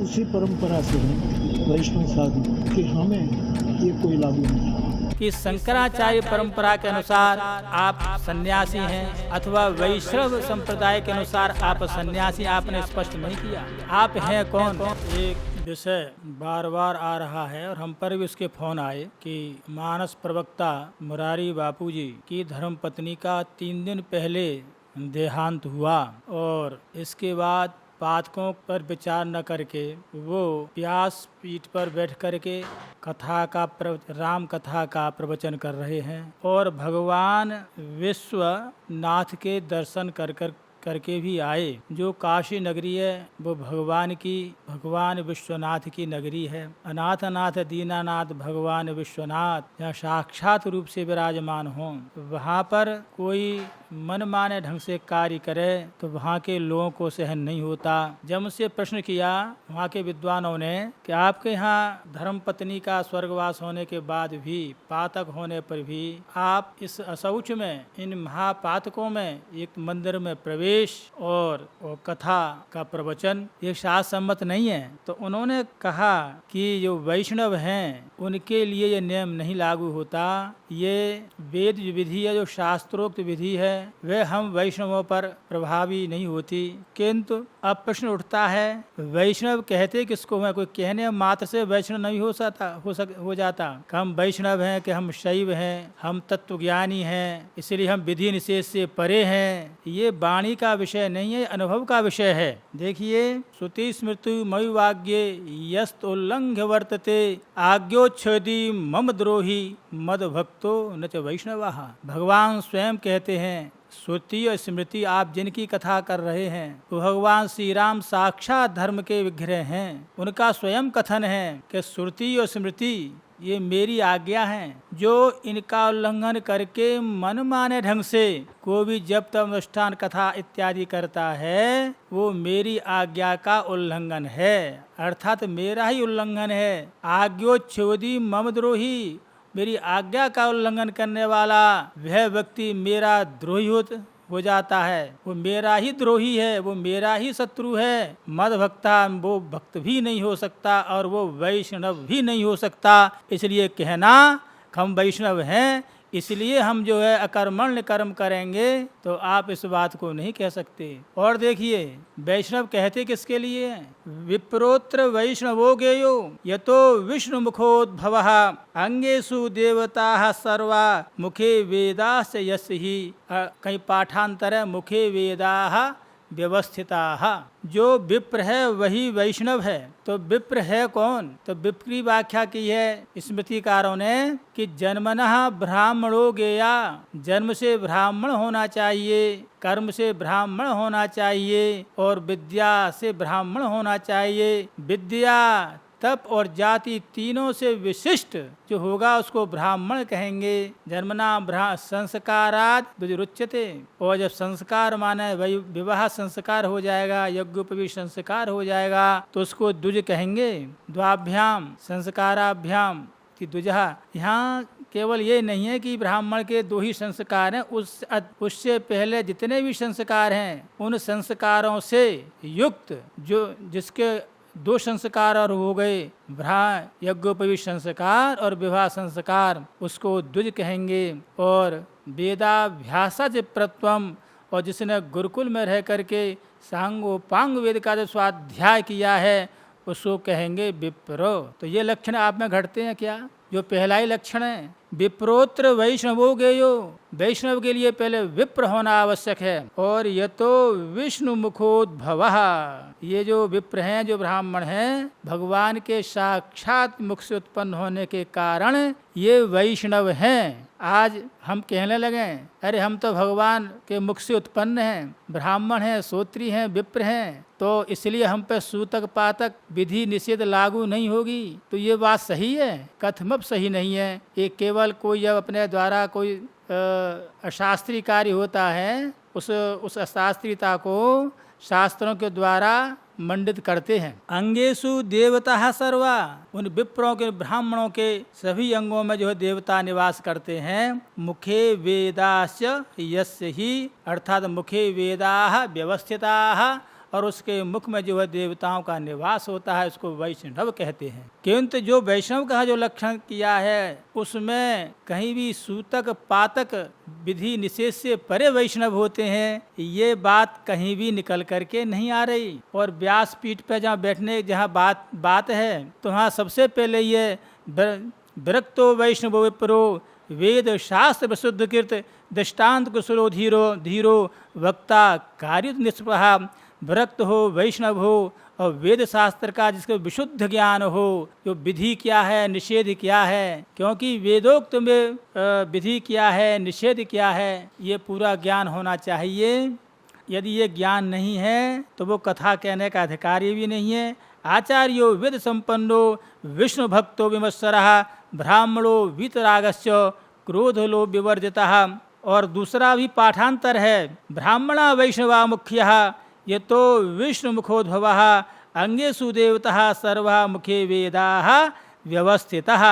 उसी परंपरा से हैं वैष्णव साधु कि हमें ये कोई लागू नहीं। कि शंकराचार्य परंपरा के अनुसार आप सन्यासी हैं अथवा वैष्णव संप्रदाय के अनुसार आप सन्यासी, आपने स्पष्ट नहीं किया। आप हैं कौन? एक विषय बार बार आ रहा है और हम पर भी उसके फोन आए कि मानस प्रवक्ता मुरारी बापूजी की धर्मपत्नी का 3 दिन पहले देहांत हुआ और इसके बाद पाठकों पर विचार न करके वो व्यास पीठ पर बैठ करके राम कथा का प्रवचन कर रहे हैं और भगवान विश्वनाथ के दर्शन करके भी आए। जो काशी नगरी है वो भगवान विश्वनाथ की नगरी है। अनाथ अनाथ दीनानाथ भगवान विश्वनाथ जहाँ साक्षात रूप से विराजमान हों, वहाँ पर कोई मन माने ढंग से कार्य करे तो वहाँ के लोगों को सहन नहीं होता। जब मुझसे प्रश्न किया वहाँ के विद्वानों ने कि आपके यहाँ धर्मपत्नी का स्वर्गवास होने के बाद भी, पातक होने पर भी आप इस अशौच में, इन महापातकों में एक मंदिर में प्रवेश और कथा का प्रवचन ये शास्त्र सम्मत नहीं है। तो उन्होंने कहा कि जो वैष्णव हैं उनके लिए ये नियम नहीं लागू होता। ये वेद विधि है, जो शास्त्रोक्त विधि है, वह हम वैष्णवों पर प्रभावी नहीं होती। किंतु अब प्रश्न उठता है वैष्णव कहते किसको हैं? कोई कहने मात्र से वैष्णव नहीं हो जाता। कि हम वैष्णव हैं, कि हम शैव हैं, हम तत्वज्ञानी हैं, इसलिए हम विधि निषेध से परे हैं। ये वाणी का विषय नहीं है, अनुभव का विषय है। देखिए, श्रुति स्मृति मयि वाग्ये यस्त उल्लंघ्य वर्तते आज्ञोच्छेदी मम द्रोही मद भक्तो न च वैष्णवाः। भगवान स्वयं कहते हैं, श्रुति और स्मृति आप जिनकी कथा कर रहे हैं तो भगवान श्री राम साक्षात धर्म के विग्रह हैं। उनका स्वयं कथन है कि श्रुति और स्मृति ये मेरी आज्ञा हैं। जो इनका उल्लंघन करके मन माने ढंग से कोई भी जब तब अनुष्ठान कथा इत्यादि करता है वो मेरी आज्ञा का उल्लंघन है, अर्थात मेरा ही उल्लंघन है। आज्ञोच्छेदी मम द्रोही, मेरी आज्ञा का उल्लंघन करने वाला वह व्यक्ति मेरा द्रोही हो जाता है। वो मेरा ही द्रोही है, वो मेरा ही शत्रु है। मद भक्ता, वो भक्त भी नहीं हो सकता और वो वैष्णव भी नहीं हो सकता। इसलिए कहना हम वैष्णव हैं, इसलिए हम जो है अकर्मण्य कर्म करेंगे, तो आप इस बात को नहीं कह सकते। और देखिए, वैष्णव कहते किसके लिए हैं? विप्रोत्र वैष्णवो गेयो यतो विष्णु मुखोद्भवः अंगेषु देवताः सर्वा मुखे वेदाश्च यस्य ही। कहीं पाठांतर है मुखे वेदाः व्यवस्थिताः। जो विप्र है वही वैष्णव है। तो विप्र है कौन? तो विप्र की व्याख्या की है स्मृतिकारों ने कि जन्मनः ब्राह्मणो गेया, जन्म से ब्राह्मण होना चाहिए, कर्म से ब्राह्मण होना चाहिए और विद्या से ब्राह्मण होना चाहिए। विद्या, तप और जाति तीनों से विशिष्ट जो होगा उसको ब्राह्मण कहेंगे। जन्मना संस्काराद द्विरुच्यते। और जब संस्कार माने विवाह संस्कार हो जाएगा, यज्ञोपवीत संस्कार हो जाएगा तो उसको द्विज कहेंगे। द्वाभ्याम संस्काराभ्याम की द्विजः। यहाँ केवल ये नहीं है कि ब्राह्मण के 2 ही संस्कार हैं, उससे पहले जितने भी संस्कार हैं उन संस्कारों से युक्त जिसके 2 संस्कार और हो गए, यज्ञोपवीत संस्कार और विवाह संस्कार, उसको द्विज कहेंगे। और वेदाभ्यासज प्रत्वम, और जिसने गुरुकुल में रह करके सांगोपांग वेद का जो स्वाध्याय किया है उसको कहेंगे विप्रो। तो ये लक्षण आप में घटते हैं क्या? जो पहला ही लक्षण है विप्रोत्र वैष्णवो गेयो, वैष्णव के लिए पहले विप्र होना आवश्यक है। और यतो विष्णु मुखोद्भवः, ये जो विप्र हैं, जो ब्राह्मण हैं, भगवान के साक्षात मुख से उत्पन्न होने के कारण ये वैष्णव हैं। आज हम कहने लगे अरे हम तो भगवान के मुख से उत्पन्न हैं, ब्राह्मण हैं, श्रोत्री हैं, विप्र हैं, तो इसलिए हम पे सूतक पातक विधि निषेध लागू नहीं होगी। तो ये बात सही है? कथमप सही नहीं है। ये केवल कोई जब अपने द्वारा कोई अशास्त्रीय कार्य होता है उस अशास्त्रीयता को शास्त्रों के द्वारा मंडित करते हैं। अंगेषु देवता सर्वा, उन विप्रों के ब्राह्मणों के सभी अंगों में जो है देवता निवास करते हैं। मुखे वेदाश्च यस्य ही, अर्थात मुखे वेदाः व्यवस्थिताः, और उसके मुख में जो है देवताओं का निवास होता है, उसको वैष्णव कहते हैं। किंतु जो वैष्णव का जो लक्षण किया है उसमें कहीं भी सूतक पातक विधि निषेध से परे वैष्णव होते हैं, ये बात कहीं भी निकल करके नहीं आ रही। और व्यासपीठ पे जहाँ बैठने जहाँ बात है तो वहाँ सबसे पहले ये विरक्तो वैष्णव विप्रो वेद शास्त्र प्रसिद्ध कृत दृष्टांत कुशलो धीरो वक्ता कार्य निष्प्रहा विरक्त हो वैष्णव हो और वेद शास्त्र का जिसको विशुद्ध ज्ञान हो, जो विधि क्या है निषेध क्या है, क्योंकि वेदोक्त में विधि क्या है निषेध क्या है ये पूरा ज्ञान होना चाहिए। यदि ये ज्ञान नहीं है तो वो कथा कहने का अधिकारी भी नहीं है। आचार्यो वेद संपन्नो विष्णु भक्तो विमत्सरः ब्राह्मणो वीतरागश्च क्रोधलो विवर्जितः। और दूसरा भी पाठांतर है, ब्राह्मणा वैष्णवा मुख्यः ये तो विष्णु मुखोद्भवः अंगेषु देवतः सर्वा मुखे वेदाः व्यवस्थितः।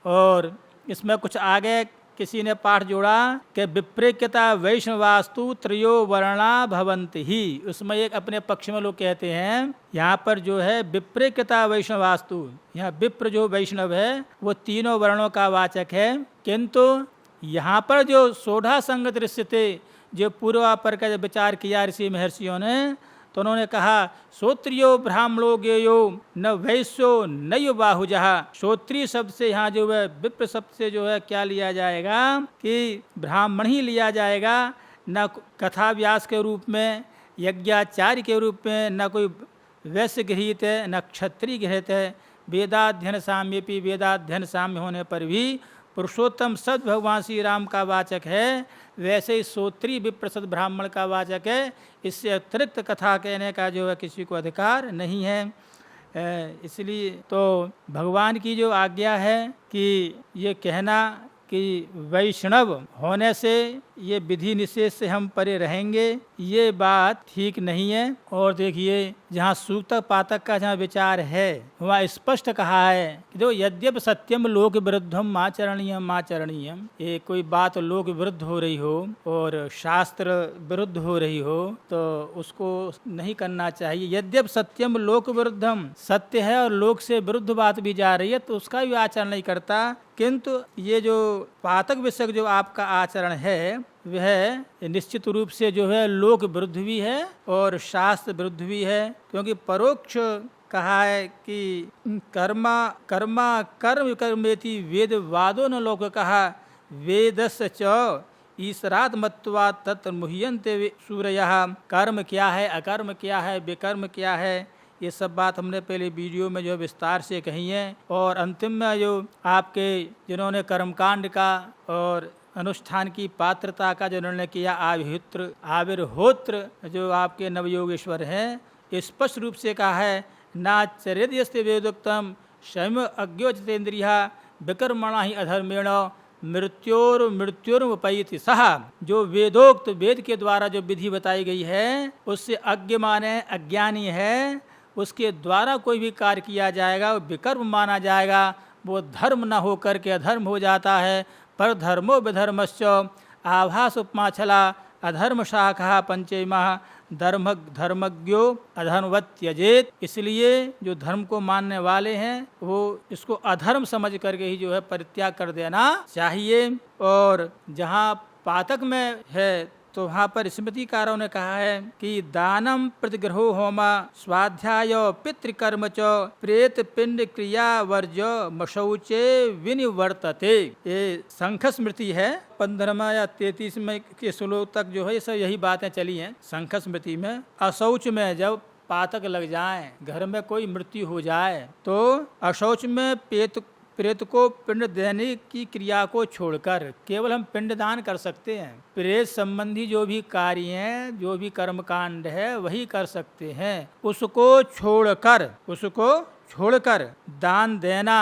और इसमें कुछ आगे किसी ने पाठ जोड़ा कि विप्रेक्यता वैष्णवास्तु त्रयो वर्णा भवन्ति ही। उसमें एक अपने पक्ष में लोग कहते हैं यहाँ पर जो है विप्रेक्यता वैष्णवास्तु, यहाँ विप्र जो वैष्णव है वो तीनों वर्णों का वाचक है। किंतु यहाँ पर जो सोढ़ा संगत ऋषि थे, जो पूर्वापर का जो विचार किया ऋषि महर्षियों ने, तो उन्होंने कहा श्रोत्रियो ब्राह्मणो गेयो न वैश्यो नयो बाहुजः। श्रोत्रिय शब्द से यहाँ जो है विप्र शब्द से जो है क्या लिया जाएगा कि ब्राह्मण ही लिया जाएगा, न कथा व्यास के रूप में यज्ञाचार्य के रूप में, न कोई वैश्य गृहीत है न क्षत्रिय गृहीत है। वेदाध्ययन साम्यपि वेदाध्ययन साम्य होने पर भी पुरुषोत्तम सद भगवान श्री राम का वाचक है, वैसे ही श्रोत्रिय विप्रसद ब्राह्मण का वाचक है। इससे अतिरिक्त कथा कहने का जो है किसी को अधिकार नहीं है। इसलिए तो भगवान की जो आज्ञा है कि ये कहना कि वैष्णव होने से ये विधि निषेध से हम परे रहेंगे, ये बात ठीक नहीं है। और देखिए जहाँ सूतक पातक का जहाँ विचार है वहाँ स्पष्ट कहा है कि जो यद्यप सत्यम लोक विरुद्धम आचरणीयम, ये कोई बात लोक विरुद्ध हो रही हो और शास्त्र विरुद्ध हो रही हो तो उसको नहीं करना चाहिए। यद्यप सत्यम लोक विरुद्धम, सत्य है और लोक से विरुद्ध बात भी जा रही है तो उसका भी आचरण नहीं करता। किंतु ये जो पातक विषयक जो आपका आचरण है वह निश्चित रूप से जो है लोक विरुद्ध भी है और शास्त्र विरुद्ध भी है। क्योंकि परोक्ष कहा है कि कर्म कर्मेति वेद वादो न लोक कहा वेदस्य च ईश्वरात् मत्वा तत्र मुह्यन्ते सूरयः। कर्म क्या है, अकर्म क्या है, विकर्म क्या है, ये सब बात हमने पहले वीडियो में जो विस्तार से कही है। और अंतिम में जो आपके जिन्होंने कर्मकांड का और अनुष्ठान की पात्रता का जो निर्णय किया आविर्होत्र जो आपके नवयोगेश्वर हैं, स्पष्ट रूप से कहा है नाचर्यद यस्ते वेदोक्तम स्वयं अज्ञोचितेन्द्रिया विकर्मणा ही अधर्मेण मृत्योर्मुपैति सह। जो वेदोक्त वेद के द्वारा जो विधि बताई गई है उससे अज्ञ माने अज्ञानी है, उसके द्वारा कोई भी कार्य किया जाएगा वो विकर्म माना जाएगा, वो धर्म न हो करके अधर्म हो जाता है। पर धर्मो विधर्मश्च आभास उपमा छला अधर्म शाखा पंचमः धर्मज्ञो अधर्मवत त्यजेत। इसलिए जो धर्म को मानने वाले हैं वो इसको अधर्म समझ करके ही जो है परित्याग कर देना चाहिए। और जहाँ पातक में है तो वहाँ पर स्मृतिकारों ने कहा है कि दानम प्रतिग्रहो होमा स्वाध्याय पितृकर्म च प्रेत पिंड क्रिया वर्ज मशौचे विनिवर्तते। ये संख स्मृति है 15 या 33 में के श्लोक तक जो है ये सब यही बातें चली हैं। संख स्मृति में अशौच में जब पातक लग जाए, घर में कोई मृत्यु हो जाए तो अशौच में प्रेत को पिंड देने की क्रिया को छोड़कर केवल हम पिंडदान कर सकते हैं। प्रेत संबंधी जो भी कार्य हैं, जो भी कर्मकांड है वही कर सकते हैं। उसको छोड़कर दान देना,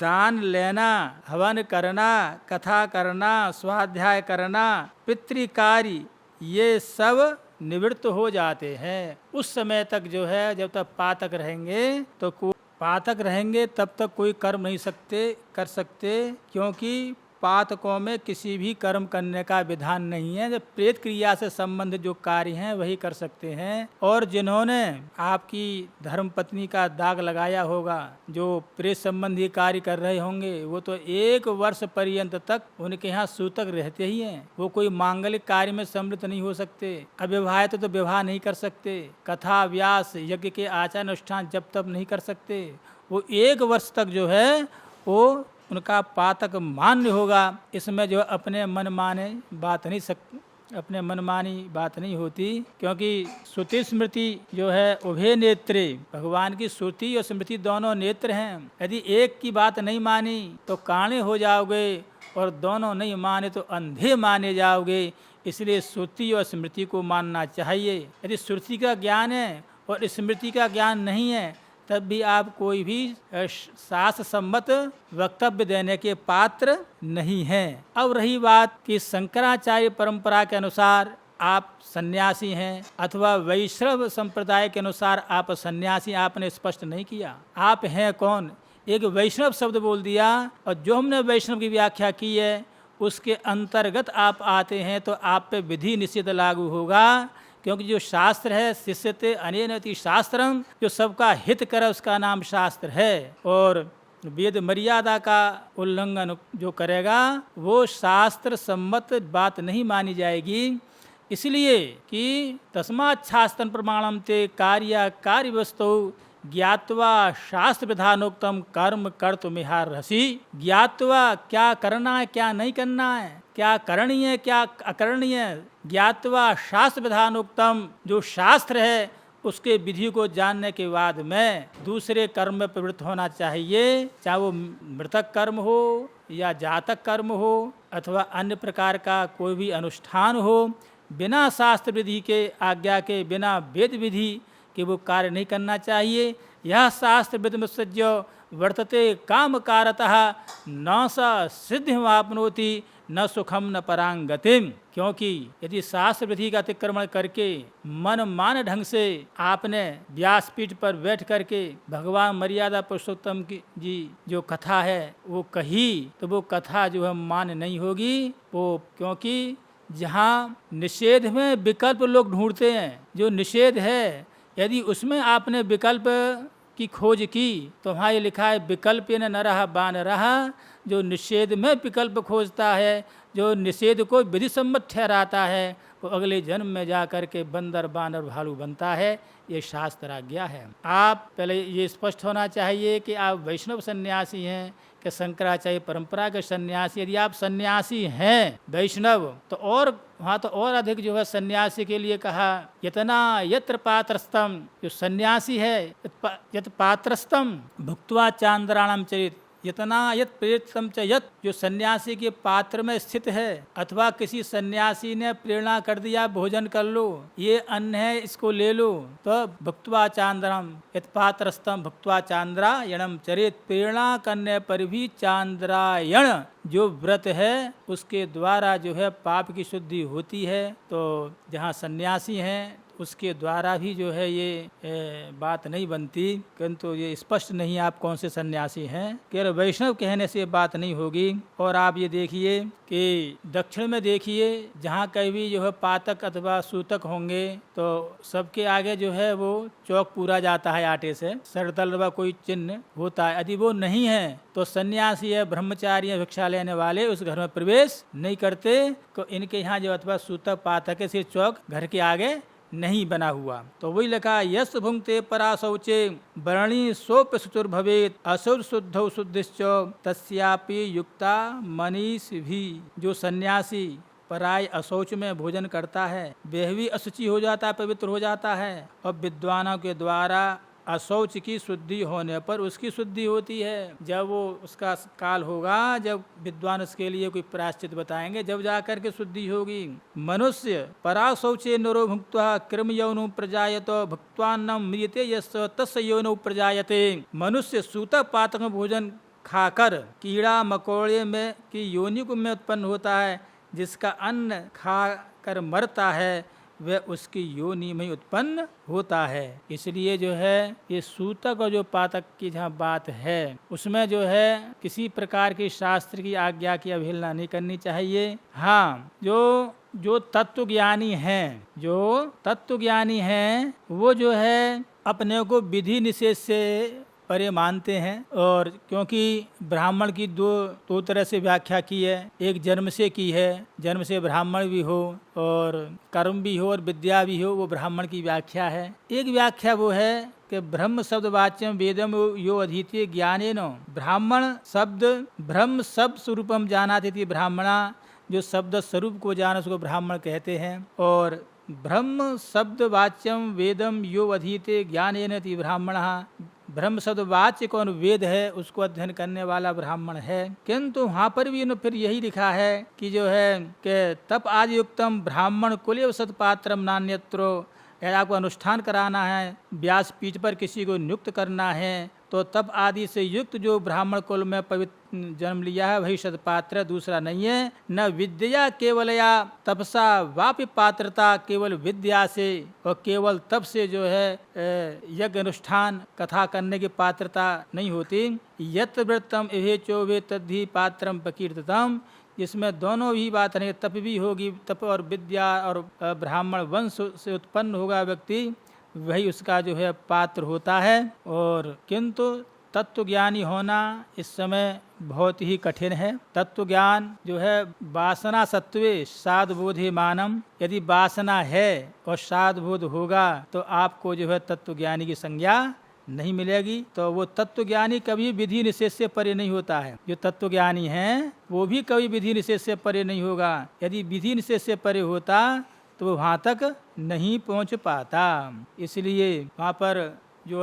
दान लेना, हवन करना, कथा करना, स्वाध्याय करना, पितृकार्य, ये सब निवृत्त हो जाते हैं। उस समय तक जो है जब तक पातक रहेंगे तब तक कोई कर्म नहीं कर सकते, क्योंकि पातकों में किसी भी कर्म करने का विधान नहीं है। जब प्रेत क्रिया से संबंधित जो कार्य हैं वही कर सकते हैं। और जिन्होंने आपकी धर्म पत्नी का दाग लगाया होगा, जो प्रेत संबंधी कार्य कर रहे होंगे, वो तो 1 वर्ष पर्यंत तक उनके यहाँ सूतक रहते ही हैं। वो कोई मांगलिक कार्य में सम्मिलित नहीं हो सकते। अविवाहित तो विवाह नहीं कर सकते। कथा व्यास यज्ञ के आचार अनुष्ठान जब तब नहीं कर सकते। वो 1 वर्ष तक जो है वो उनका पातक मान्य होगा। इसमें जो अपने मनमानी बात नहीं होती, क्योंकि श्रुति स्मृति जो है उभय नेत्रे, भगवान की श्रुति और स्मृति दोनों नेत्र हैं। यदि एक की बात नहीं मानी तो काणे हो जाओगे, और दोनों नहीं माने तो अंधे माने जाओगे। इसलिए श्रुति और स्मृति को मानना चाहिए। यदि श्रुति का ज्ञान है और स्मृति का ज्ञान नहीं है, तब भी आप कोई भी शास्त्र सम्मत वक्तव्य देने के पात्र नहीं हैं। अब रही बात कि शंकराचार्य परंपरा के अनुसार आप सन्यासी हैं अथवा वैष्णव संप्रदाय के अनुसार आप सन्यासी, आपने स्पष्ट नहीं किया। आप हैं कौन? एक वैष्णव शब्द बोल दिया, और जो हमने वैष्णव की व्याख्या की है उसके अंतर्गत आप आते हैं तो आप पे विधि निषेध लागू होगा। क्योंकि जो शास्त्र है, शिष्यते अनेनति शास्त्रम, जो सबका हित करे उसका नाम शास्त्र है। और वेद मर्यादा का उल्लंघन जो करेगा वो शास्त्र सम्मत बात नहीं मानी जाएगी। इसलिए कि तस्मात् शास्त्रं प्रमाणम ते कार्य वस्तु ज्ञात्वा शास्त्र विधानोक्तम कर्म कर्तुमिहार्हसि। ज्ञात्वा क्या करना है क्या नहीं करना है, क्या करणीय है क्या अकरणीय है, ज्ञात्वा शास्त्र विधानोक्तम, जो शास्त्र है उसके विधि को जानने के बाद में दूसरे कर्म में प्रवृत्त होना चाहिए। चाहे वो मृतक कर्म हो या जातक कर्म हो अथवा अन्य प्रकार का कोई भी अनुष्ठान हो, बिना शास्त्र विधि के आज्ञा के, बिना वेद विधि कि वो कार्य नहीं करना चाहिए। यह शास्त्र विधमुत्सज्य वर्तते काम कारतः न स सिद्धिमाप्नोति न सुखम न परांगतिम। क्योंकि यदि शास्त्र विधि का अतिक्रमण करके मन मान ढंग से आपने व्यासपीठ पर बैठ करके भगवान मर्यादा पुरुषोत्तम की जी जो कथा है वो कही, तो वो कथा जो है मान नहीं होगी। वो क्योंकि जहाँ निषेध में विकल्प लोग ढूंढते हैं, जो निषेध है यदि उसमें आपने विकल्प की खोज की तो वहाँ ये लिखा है विकल्प न रहा बान रहा। जो निषेध में विकल्प खोजता है, जो निषेध को विधि सम्मत ठहराता है, वो अगले जन्म में जा कर के बंदर बानर भालू बनता है। ये शास्त्र आज्ञा है। आप पहले ये स्पष्ट होना चाहिए कि आप वैष्णव सन्यासी हैं कि शंकराचार्य परंपरा के सन्यासी। यदि आप सन्यासी हैं वैष्णव तो और वहाँ तो और अधिक जो है सन्यासी के लिए कहा यतना यत्र पात्रस्तम, जो सन्यासी है यत पात्रस्तम भुक्त्वा चांद्राणाम चरित, यतना यत प्रेतम च यत, जो सन्यासी के पात्र में स्थित है अथवा किसी सन्यासी ने प्रेरणा कर दिया भोजन कर लो, ये अन्न है इसको ले लो, तो भुक्त्वा चांद्रम यत पात्रस्तम भुक्त्वा चांद्रायणम चरित। प्रेरणा करने पर भी चांद्रायण जो व्रत है उसके द्वारा जो है पाप की शुद्धि होती है। तो जहाँ सन्यासी हैं उसके द्वारा भी जो है ये बात नहीं बनती। किंतु ये स्पष्ट नहीं आप कौन से सन्यासी हैं, केवल वैष्णव कहने से बात नहीं होगी। और आप ये देखिए कि दक्षिण में देखिए जहाँ कहीं भी जो है पातक अथवा सूतक होंगे तो सबके आगे जो है वो चौक पूरा जाता है आटे से, सरदल व कोई चिन्ह होता है। यदि वो नहीं है तो सन्यासी है, ब्रह्मचारी है, भिक्षा लेने वाले उस घर में प्रवेश नहीं करते। तो इनके यहाँ जो अथवा सूतक पातक है, सिर्फ चौक घर के आगे नहीं बना हुआ। तो वही लिखा यस भुंक्ते परा शौचे वर्णी सोप सुचुर भवेत असुर शुद्धौ शुद्धिश्च तस्यापि युक्ता मनीष भी। जो सन्यासी पराय अशौच में भोजन करता है वह भी अशुचि हो जाता है, पवित्र हो जाता है। और विद्वानों के द्वारा अशौच की शुद्धि होने पर उसकी शुद्धि होती है। जब वो उसका काल होगा, जब विद्वान उसके लिए कोई प्रायश्चित बताएंगे, जब जाकर के शुद्धि होगी। मनुष्य परा शौचे नरो भुक्त्वा कृम यौनो प्रजायत भुक्त्वान्नं म्रियते यस्य तस्य यौनो प्रजायते। मनुष्य सूतक पातक में भोजन खाकर कीड़ा मकोड़े में की योनि में उत्पन्न होता है, जिसका अन्न खा कर मरता है वह उसकी योनि में उत्पन्न होता है। इसलिए जो है ये सूतक और जो पातक की जहाँ बात है उसमें जो है किसी प्रकार की शास्त्र की आज्ञा की अवहेलना नहीं करनी चाहिए। हाँ, जो तत्वज्ञानी हैं वो जो है अपने को विधि निषेध से परे मानते हैं। और क्योंकि ब्राह्मण की दो तरह से व्याख्या की है, एक जन्म से की है, जन्म से ब्राह्मण भी हो और कर्म भी हो और विद्या भी हो, वो ब्राह्मण की व्याख्या है। एक व्याख्या वो है कि ब्रह्म शब्द वाच्यम वेदम यो अधीते ज्ञानेन, ब्रह्म शब्द स्वरूपम जानाति इति ब्राह्मणा, जो शब्द स्वरूप को जाना उसको ब्राह्मण कहते हैं। और ब्रह्म शब्द वाच्यम वेदम यो अधीते ज्ञानेन इति ब्राह्मणः, ब्रह्म शब्द वाच्य कौन वेद है उसको अध्ययन करने वाला ब्राह्मण है। किंतु वहाँ पर भी फिर यही लिखा है कि जो है कि तप आदि युक्तम ब्राह्मण कुल सत्पात्रम नान्यत्रो, आपको अनुष्ठान कराना है, व्यासपीठ पर किसी को नियुक्त करना है तो तप आदि से युक्त जो ब्राह्मण कुल में पवित्र जन्म लिया है वही सदपात्र, दूसरा नहीं है। न विद्या केवलया तपसा वापि पात्रता, केवल विद्या से और केवल तप से जो है यज्ञ अनुष्ठान कथा करने की पात्रता नहीं होती। यत् व्रतम इहे चोवे तद्धि पात्रम प्रकीर्तितम, जिसमें दोनों ही बात नहीं, तप भी होगी, तप और विद्या और ब्राह्मण वंश से उत्पन्न होगा व्यक्ति, वही उसका जो है पात्र होता है। और किंतु तत्वज्ञानी होना इस समय बहुत ही कठिन है। तत्वज्ञान जो है वासना सत्वे साधबोधे मानम, यदि वासना है और साधबोध होगा तो आपको जो है तत्वज्ञानी की संज्ञा नहीं मिलेगी। तो वो तत्वज्ञानी कभी विधि निषेध से परे नहीं होता है। जो तत्वज्ञानी है वो भी कभी विधि निषेध से परे नहीं होगा। यदि विधि निषेध से परे होता तो वो वहाँ तक नहीं पहुँच पाता। इसलिए वहाँ पर जो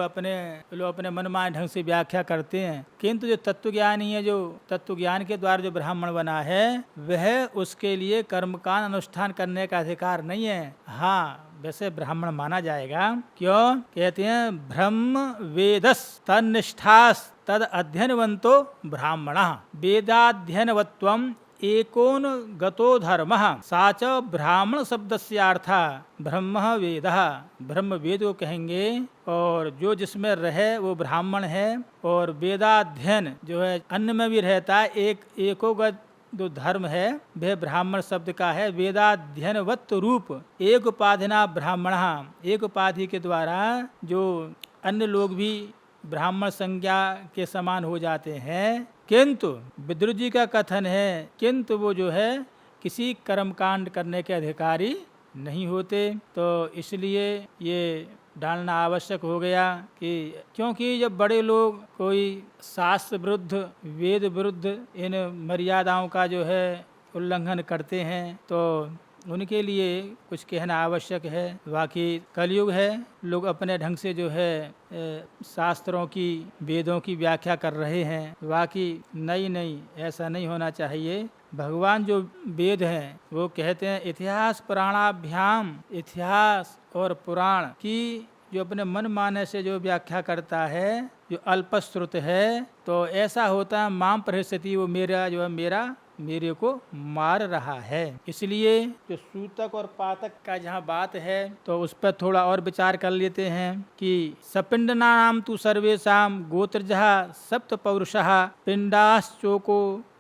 लोग अपने मनमाने ढंग से व्याख्या करते हैं, किंतु जो तत्वज्ञानी है, जो तत्वज्ञान के द्वारा जो ब्राह्मण बना है वह उसके लिए कर्मकांड अनुष्ठान करने का अधिकार नहीं है। हाँ, वैसे ब्राह्मण माना जाएगा। क्यों कहते हैं? ब्रह्म वेदस तन्निष्ठास तद अध्ययनवंतो ब्राह्मणः, वेदाध्ययनवत्वम एकोन गतो धर्मः साच ब्राह्मण शब्दस्यार्था ब्रह्म वेदः, ब्रह्म वेद को कहेंगे और जो जिसमें रहे वो ब्राह्मण है। और वेदाध्ययन जो है अन्न में भी रहता है, एकोगत जो धर्म है वह ब्राह्मण शब्द का है। वेदाध्ययनवत् रूप एक उपाधिना ब्राह्मणः, एक उपाधि के द्वारा जो अन्य लोग भी ब्राह्मण संज्ञा के समान हो जाते हैं। किंतु विद्रुत जी का कथन है किंतु वो जो है किसी कर्मकांड करने के अधिकारी नहीं होते। तो इसलिए ये डालना आवश्यक हो गया कि क्योंकि जब बड़े लोग कोई शास्त्र विरुद्ध वेद विरुद्ध इन मर्यादाओं का जो है उल्लंघन करते हैं तो उनके लिए कुछ कहना आवश्यक है। बाकी कलयुग है, लोग अपने ढंग से जो है शास्त्रों की वेदों की व्याख्या कर रहे हैं। बाकी नहीं, ऐसा नहीं होना चाहिए। भगवान जो वेद हैं वो कहते हैं इतिहास पुराणाभ्याम, इतिहास और पुराण की जो अपने मन माने से जो व्याख्या करता है, जो अल्पश्रुत है, तो ऐसा होता है माम परिस्थिति, वो मेरा जो है मेरे को मार रहा है। इसलिए जो सूतक और पातक का जहाँ बात है तो उस पर थोड़ा और विचार कर लेते हैं कि सपिंडनानाम तु सर्वेषां गोत्रजः सप्त पौरुषः पिंडाश्चोको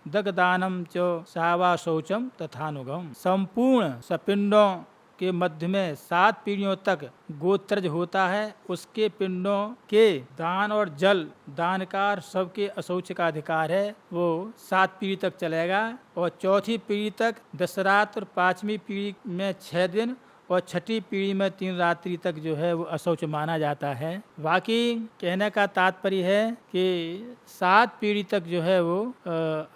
दगदानम च सावा शौचम तथानुगम। संपूर्ण सपिंडों के मध्य में 7 पीढ़ियों तक गोत्रज होता है। उसके पिंडों के दान और जल दान का सबके अशौच का अधिकार है, वो 7 पीढ़ी तक चलेगा। और चौथी पीढ़ी तक 10 रात और 5वीं पीढ़ी में 6 दिन और 6ठी पीढ़ी में 3 रात्रि तक जो है वो अशौच माना जाता है। बाकी कहने का तात्पर्य है कि 7 पीढ़ी तक जो है वो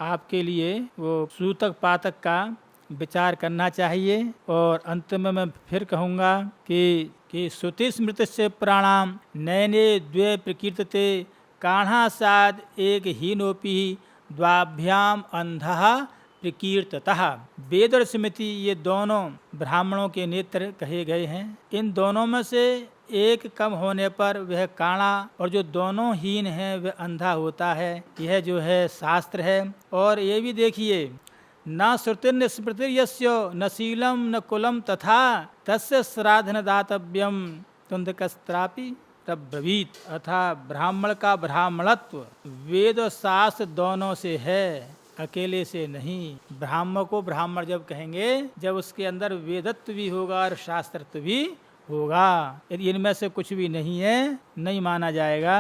आपके लिए वो सूतक पातक का विचार करना चाहिए। और अंत में मैं फिर कहूँगा कि श्रुति स्मृत से प्राणाम नयने द्वे प्रकीर्तते काढ़ा साद एक हीनोपि द्वाभ्याम अंधः प्रकीर्ततः। वेद और स्मृति ये दोनों ब्राह्मणों के नेत्र कहे गए हैं। इन दोनों में से एक कम होने पर वह काणा और जो दोनों हीन है वह अंधा होता है। यह जो है शास्त्र है। और ये भी देखिए न श्रुतिर्न स्मृतिर्यस्य न शीलम न कुलम तथा तस्य श्राद्धन दातव्यम तुंदकस्त्रापि तब्रवीत। अथा ब्राह्मण का ब्राह्मणत्व वेद और शास्त्र दोनों से है, अकेले से नहीं। ब्राह्मण को ब्राह्मण जब कहेंगे जब उसके अंदर वेदत्व भी होगा और शास्त्रत्व भी होगा। यदि इनमें से कुछ भी नहीं है नहीं माना जाएगा।